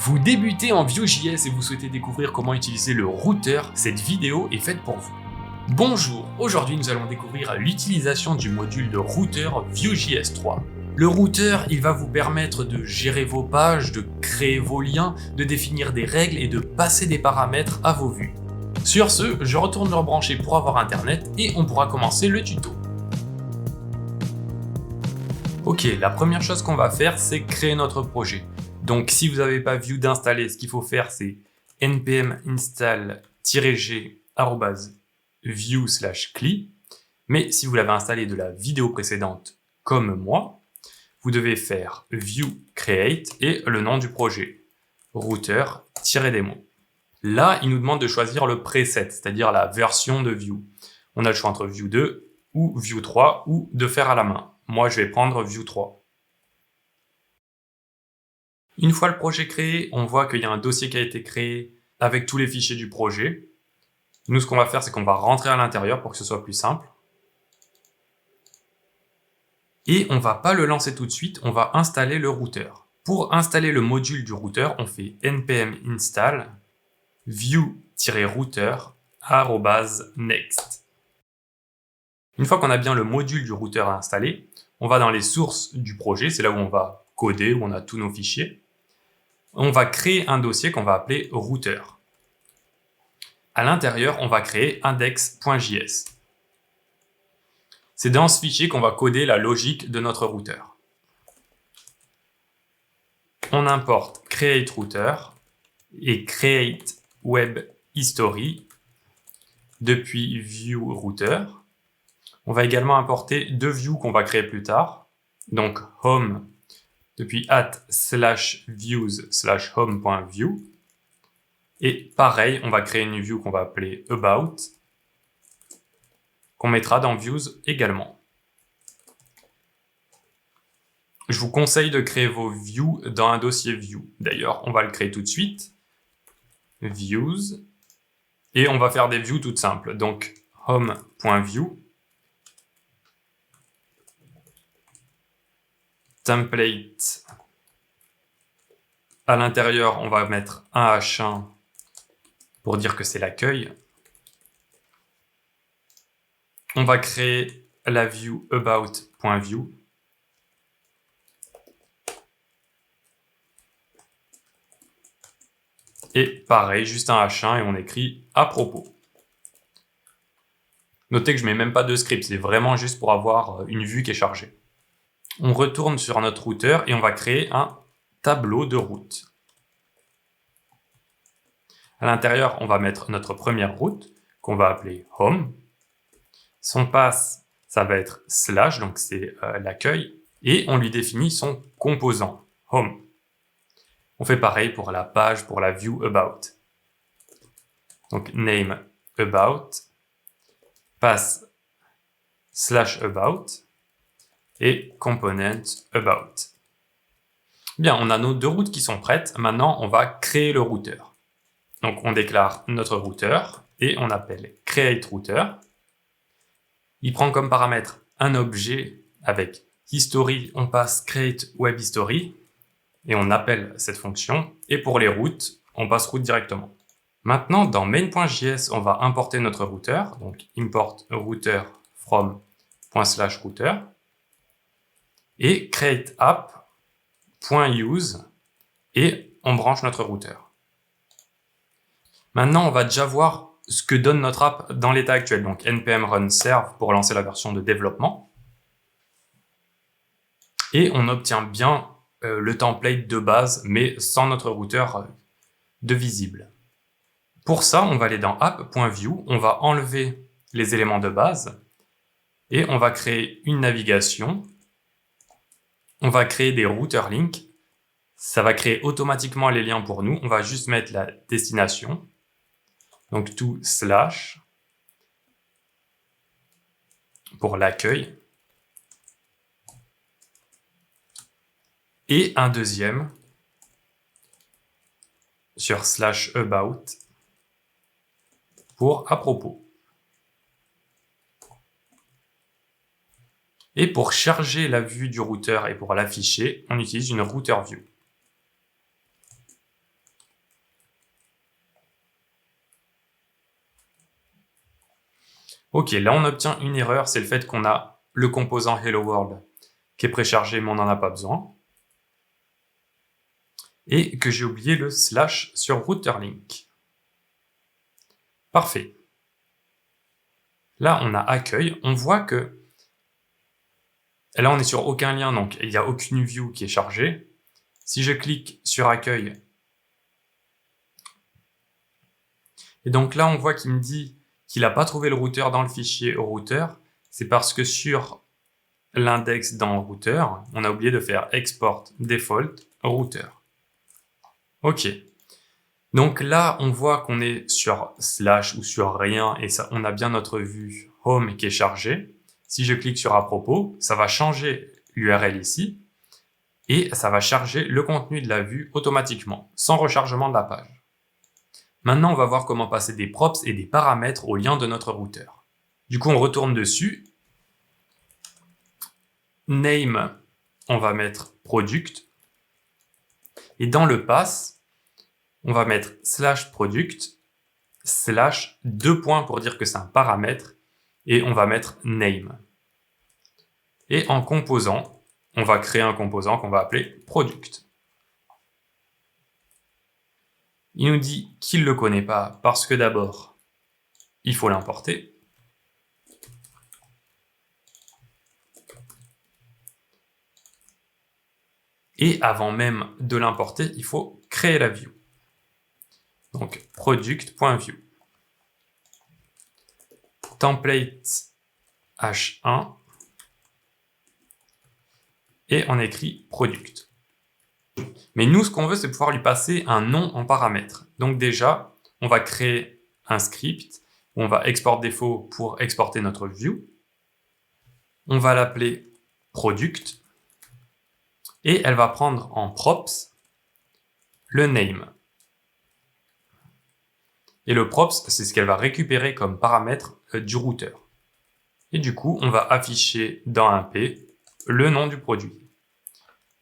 Vous débutez en Vue.js et vous souhaitez découvrir comment utiliser le routeur, cette vidéo est faite pour vous. Bonjour, aujourd'hui nous allons découvrir l'utilisation du module de routeur Vue.js 3. Le routeur, il va vous permettre de gérer vos pages, de créer vos liens, de définir des règles et de passer des paramètres à vos vues. Sur ce, je retourne le rebrancher pour avoir internet et on pourra commencer le tuto. Ok, la première chose qu'on va faire, c'est créer notre projet. Donc si vous n'avez pas Vue d'installer, ce qu'il faut faire, c'est npm install-g /vue/cli. Mais si vous l'avez installé de la vidéo précédente, comme moi, vous devez faire vue create et le nom du projet, routeur-démo. Là, il nous demande de choisir le preset, c'est-à-dire la version de Vue. On a le choix entre Vue 2 ou Vue 3 ou de faire à la main. Moi, je vais prendre Vue 3. Une fois le projet créé, on voit qu'il y a un dossier qui a été créé avec tous les fichiers du projet. Nous, ce qu'on va faire, c'est qu'on va rentrer à l'intérieur pour que ce soit plus simple. Et on ne va pas le lancer tout de suite, on va installer le routeur. Pour installer le module du routeur, on fait npm install vue-routeur@next. Une fois qu'on a bien le module du routeur installé, on va dans les sources du projet, c'est là où on va coder, où on a tous nos fichiers. On va créer un dossier qu'on va appeler routeur. À l'intérieur, on va créer index.js. C'est dans ce fichier qu'on va coder la logique de notre routeur. On importe create router et create web history depuis view router. On va également importer deux views qu'on va créer plus tard. Donc home depuis @/views/home.view. Et pareil, on va créer une view qu'on va appeler about, qu'on mettra dans views également. Je vous conseille de créer vos views dans un dossier view. D'ailleurs, on va le créer tout de suite. Views. Et on va faire des views toutes simples. Donc, home.view. Template. À l'intérieur, on va mettre un H1 pour dire que c'est l'accueil. On va créer la view about.view. Et pareil, juste un H1 et on écrit à propos. Notez que je ne mets même pas de script, c'est vraiment juste pour avoir une vue qui est chargée. On retourne sur notre routeur et on va créer un tableau de route. À l'intérieur, on va mettre notre première route qu'on va appeler home. Son path, ça va être /, donc c'est l'accueil, et on lui définit son composant, home. On fait pareil pour la page, pour la view about. Donc name about, path /about et component about. Bien, on a nos deux routes qui sont prêtes. Maintenant, on va créer le routeur. Donc, on déclare notre routeur et on appelle create router. Il prend comme paramètre un objet avec history, on passe create web history et on appelle cette fonction. Et pour les routes, on passe route directement. Maintenant, dans main.js, on va importer notre routeur. Donc, import router from ./router et create app.use et on branche notre routeur. Maintenant, on va déjà voir ce que donne notre app dans l'état actuel. Donc, npm run serve pour lancer la version de développement. Et on obtient bien le template de base, mais sans notre routeur de visible. Pour ça, on va aller dans app.view, on va enlever les éléments de base et on va créer une navigation. On va créer des router links. Ça va créer automatiquement les liens pour nous. On va juste mettre la destination. Donc tout / pour l'accueil. Et un deuxième sur /about pour à propos. Et pour charger la vue du routeur et pour l'afficher, on utilise une router view. Ok, là on obtient une erreur, c'est le fait qu'on a le composant Hello World qui est préchargé mais on n'en a pas besoin. Et que j'ai oublié le slash sur router-link. Parfait. Là on a accueil, on voit que là on est sur aucun lien, donc il n'y a aucune view qui est chargée. Si je clique sur accueil, et donc là on voit qu'il me dit qu'il n'a pas trouvé le routeur dans le fichier routeur, c'est parce que sur l'index dans routeur, on a oublié de faire export default router. Ok. Donc là, on voit qu'on est sur slash ou sur rien et ça, on a bien notre vue home qui est chargée. Si je clique sur à propos, ça va changer l'URL ici et ça va charger le contenu de la vue automatiquement, sans rechargement de la page. Maintenant, on va voir comment passer des props et des paramètres au lien de notre routeur. Du coup, on retourne dessus. Name, on va mettre product. Et dans le pass, on va mettre slash product, slash 2 points pour dire que c'est un paramètre, et on va mettre name. Et en composant, on va créer un composant qu'on va appeler product. Il nous dit qu'il ne le connaît pas parce que d'abord, il faut l'importer. Et avant même de l'importer, il faut créer la view. Donc, product.view. Template h1. Et on écrit product. Mais nous, ce qu'on veut, c'est pouvoir lui passer un nom en paramètre. Donc déjà, on va créer un script où on va export défaut pour exporter notre view. On va l'appeler product. Et elle va prendre en props le name. Et le props, c'est ce qu'elle va récupérer comme paramètre du routeur. Et du coup, on va afficher dans un P le nom du produit.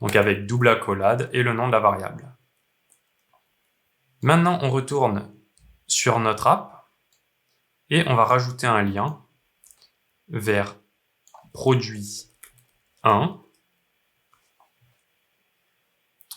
Donc avec double accolade et le nom de la variable. Maintenant, on retourne sur notre app et on va rajouter un lien vers produit 1.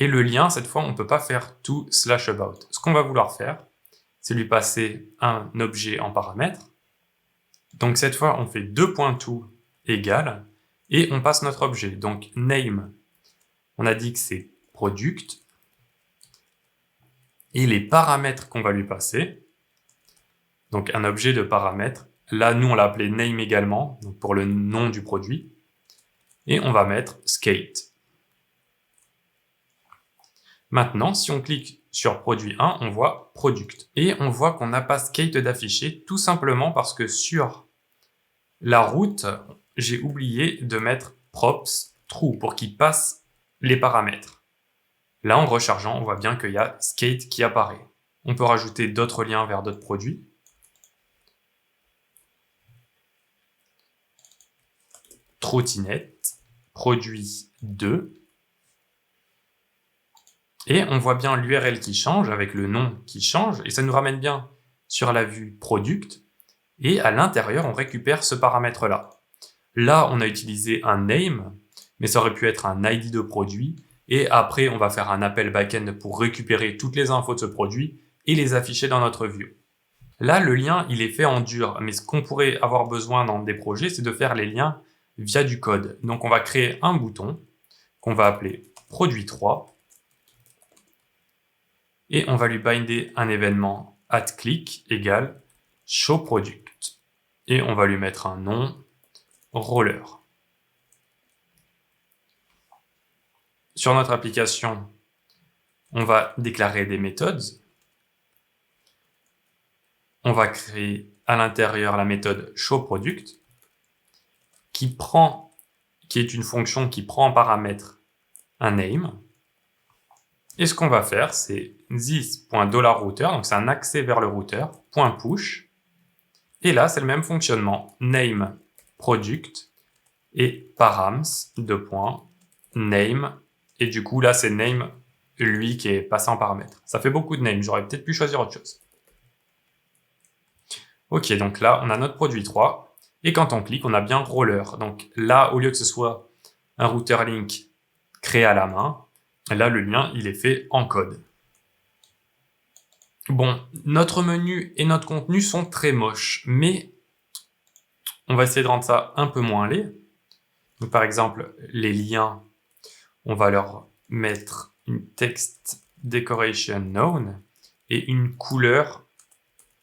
Et le lien, cette fois, on ne peut pas faire to slash about. Ce qu'on va vouloir faire, c'est lui passer un objet en paramètre. Donc cette fois, on fait 2.to égale et on passe notre objet. Donc name, on a dit que c'est product. Et les paramètres qu'on va lui passer, donc un objet de paramètre, là nous on l'a appelé name également, donc pour le nom du produit, et on va mettre skate. Maintenant, si on clique sur produit 1, on voit product. Et on voit qu'on n'a pas skate d'afficher, tout simplement parce que sur la route, j'ai oublié de mettre props true pour qu'il passe les paramètres. Là, en rechargeant, on voit bien qu'il y a skate qui apparaît. On peut rajouter d'autres liens vers d'autres produits. Trottinette, produit 2. Et on voit bien l'URL qui change avec le nom qui change. Et ça nous ramène bien sur la vue product. Et à l'intérieur, on récupère ce paramètre-là. Là, on a utilisé un name, mais ça aurait pu être un ID de produit. Et après, on va faire un appel backend pour récupérer toutes les infos de ce produit et les afficher dans notre view. Là, le lien, il est fait en dur, mais ce qu'on pourrait avoir besoin dans des projets, c'est de faire les liens via du code. Donc, on va créer un bouton qu'on va appeler produit 3 et on va lui binder un événement @click égale showProduct et on va lui mettre un nom roller. Sur notre application, on va déclarer des méthodes. On va créer à l'intérieur la méthode showProduct qui est une fonction qui prend en paramètre un name. Et ce qu'on va faire, c'est this.$router, donc c'est un accès vers le routeur, .push. Et là, c'est le même fonctionnement, name product et params, name. Et du coup, là, c'est name, lui, qui est passé en paramètre. Ça fait beaucoup de name. J'aurais peut-être pu choisir autre chose. Ok, donc là, on a notre produit 3. Et quand on clique, on a bien roller. Donc là, au lieu que ce soit un router link créé à la main, là, le lien, il est fait en code. Bon, notre menu et notre contenu sont très moches, mais on va essayer de rendre ça un peu moins laid. Donc, par exemple, les liens, on va leur mettre une text decoration known et une couleur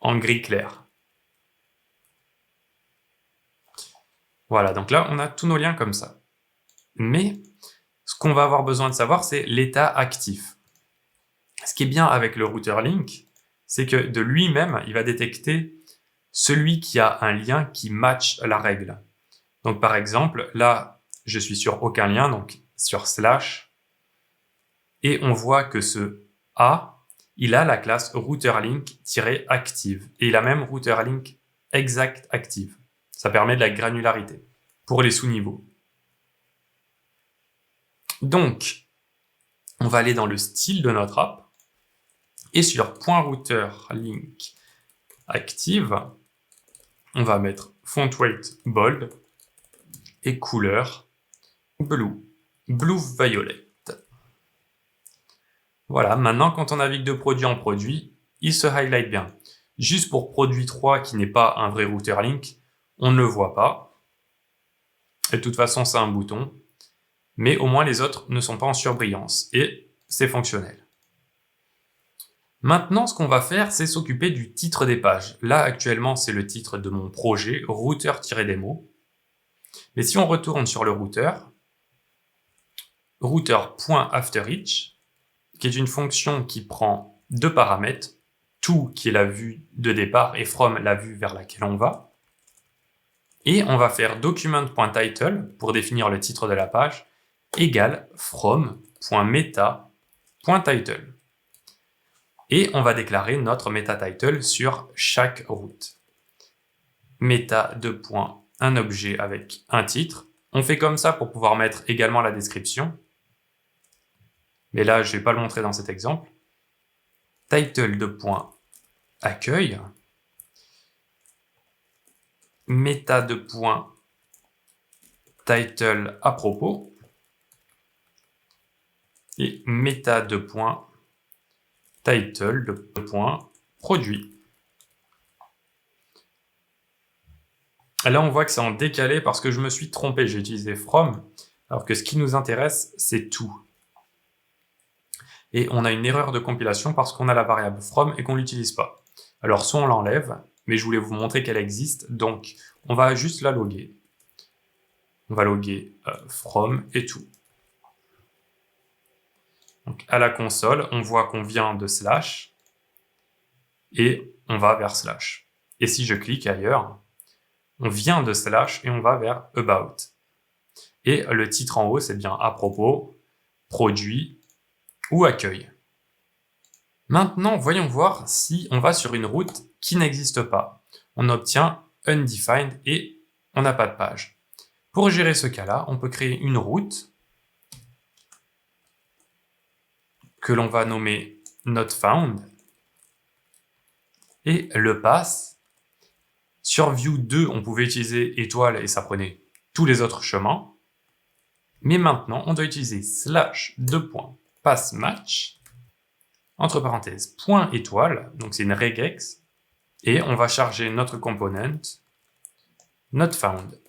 en gris clair. Voilà, donc là, on a tous nos liens comme ça. Mais ce qu'on va avoir besoin de savoir, c'est l'état actif. Ce qui est bien avec le router link, c'est que de lui-même, il va détecter celui qui a un lien qui match la règle. Donc par exemple, là, je suis sur aucun lien, donc sur slash, et on voit que ce A, il a la classe routerlink-active, et il a même routerlink exact active. Ça permet de la granularité pour les sous-niveaux. Donc, on va aller dans le style de notre app, et sur .routerlink active, on va mettre font weight bold et couleur blue violet. Voilà, maintenant quand on navigue de produit en produit, il se highlight bien. Juste pour produit 3 qui n'est pas un vrai router link, on ne le voit pas. Et de toute façon, c'est un bouton. Mais au moins les autres ne sont pas en surbrillance et c'est fonctionnel. Maintenant, ce qu'on va faire, c'est s'occuper du titre des pages. Là, actuellement, c'est le titre de mon projet, router-démo. Mais si on retourne sur le router.afterEach, qui est une fonction qui prend deux paramètres, to qui est la vue de départ et from la vue vers laquelle on va. Et on va faire document.title pour définir le titre de la page égale from.meta.title. Et on va déclarer notre meta-title sur chaque route. Meta un objet avec un titre. On fait comme ça pour pouvoir mettre également la description. Mais là, je ne vais pas le montrer dans cet exemple. Title accueil. Meta title à propos. Et meta title produit. Là, on voit que c'est en décalé parce que je me suis trompé. J'ai utilisé from, alors que ce qui nous intéresse, c'est to. Et on a une erreur de compilation parce qu'on a la variable from et qu'on ne l'utilise pas. Alors, soit on l'enlève, mais je voulais vous montrer qu'elle existe, donc on va juste la loguer. On va loguer from et to. Donc, à la console, on voit qu'on vient de slash et on va vers slash. Et si je clique ailleurs, on vient de slash et on va vers about. Et le titre en haut, c'est bien à propos, produit ou accueil. Maintenant, voyons voir si on va sur une route qui n'existe pas. On obtient undefined et on n'a pas de page. Pour gérer ce cas-là, on peut créer une route que l'on va nommer notfound et le pass. Sur View 2, on pouvait utiliser étoile et ça prenait tous les autres chemins. Mais maintenant, on doit utiliser /passmatch, entre parenthèses, point étoile, donc c'est une regex, et on va charger notre component notfound.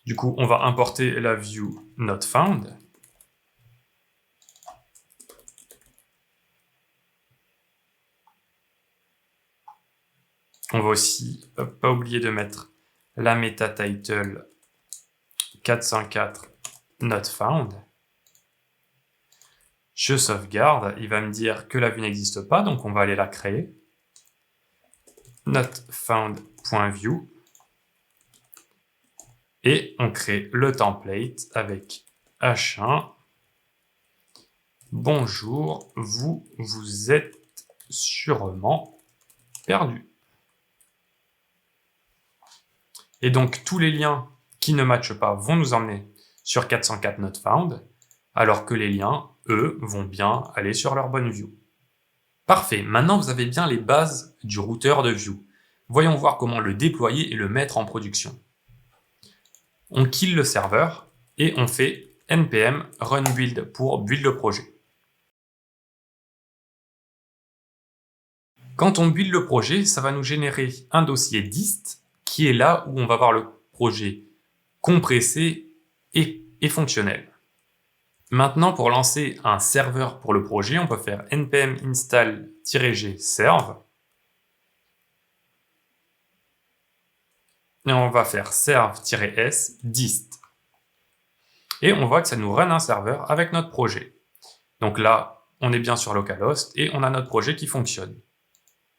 Du coup, on va importer la view notfound. On va aussi pas oublier de mettre la meta title 404 not found. Je sauvegarde, il va me dire que la vue n'existe pas, donc on va aller la créer. Notfound.view. Et on crée le template avec H1. Bonjour, vous êtes sûrement perdu. Et donc, tous les liens qui ne matchent pas vont nous emmener sur 404 not found, alors que les liens, eux, vont bien aller sur leur bonne view. Parfait, maintenant vous avez bien les bases du routeur de Vue. Voyons voir comment le déployer et le mettre en production. On kill le serveur et on fait npm run build pour build le projet. Quand on build le projet, ça va nous générer un dossier dist qui est là où on va voir le projet compressé et fonctionnel. Maintenant, pour lancer un serveur pour le projet, on peut faire npm install-g serve. Et on va faire serve-s dist. Et on voit que ça nous run un serveur avec notre projet. Donc là, on est bien sur localhost et on a notre projet qui fonctionne.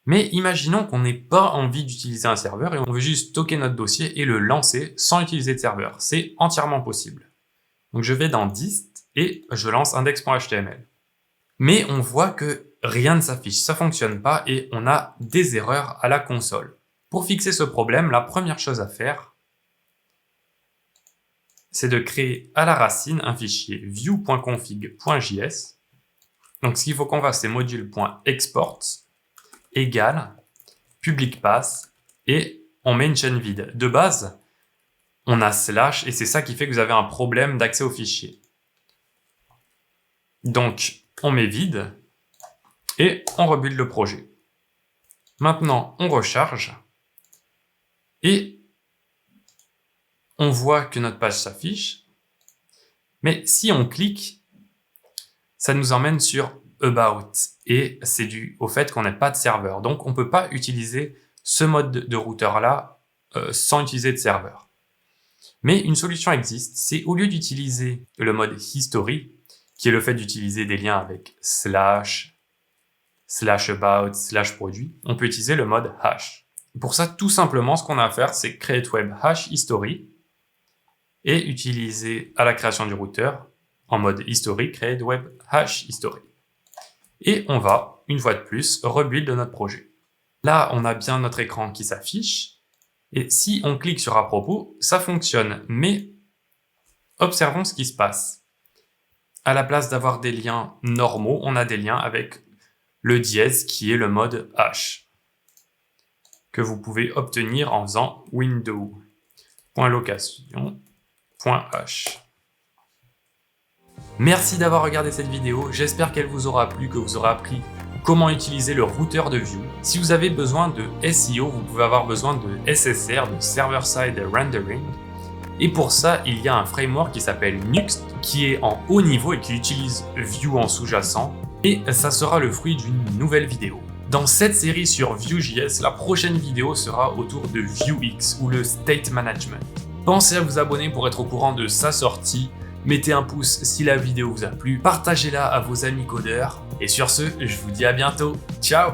Mais imaginons qu'on n'ait pas envie d'utiliser un serveur et on veut juste stocker notre dossier et le lancer sans utiliser de serveur. C'est entièrement possible. Donc je vais dans dist et je lance index.html. Mais on voit que rien ne s'affiche, ça fonctionne pas et on a des erreurs à la console. Pour fixer ce problème, la première chose à faire, c'est de créer à la racine un fichier view.config.js. Donc ce qu'il faut qu'on fasse, c'est module.export égale public path et on met une chaîne vide. De base, on a slash et c'est ça qui fait que vous avez un problème d'accès au fichier. Donc on met vide et on rebuild le projet. Maintenant, on recharge et on voit que notre page s'affiche. Mais si on clique, ça nous emmène sur About et c'est dû au fait qu'on n'a pas de serveur. Donc on ne peut pas utiliser ce mode de routeur là sans utiliser de serveur. Mais une solution existe, c'est au lieu d'utiliser le mode history, qui est le fait d'utiliser des liens avec slash about, /produit, on peut utiliser le mode hash. Pour ça, tout simplement, ce qu'on a à faire, c'est create web hash history et utiliser à la création du routeur en mode history create web hash history. Et on va, une fois de plus, rebuild notre projet. Là, on a bien notre écran qui s'affiche. Et si on clique sur à propos, ça fonctionne. Mais observons ce qui se passe. À la place d'avoir des liens normaux, on a des liens avec le dièse qui est le mode hash, que vous pouvez obtenir en faisant window.location.h. Merci d'avoir regardé cette vidéo, j'espère qu'elle vous aura plu, que vous aurez appris comment utiliser le routeur de Vue. Si vous avez besoin de SEO, vous pouvez avoir besoin de SSR, de Server-Side Rendering. Et pour ça, il y a un framework qui s'appelle Nuxt, qui est en haut niveau et qui utilise Vue en sous-jacent. Et ça sera le fruit d'une nouvelle vidéo. Dans cette série sur Vue.js, la prochaine vidéo sera autour de Vuex ou le State Management. Pensez à vous abonner pour être au courant de sa sortie. Mettez un pouce si la vidéo vous a plu, partagez-la à vos amis codeurs. Et sur ce, je vous dis à bientôt. Ciao!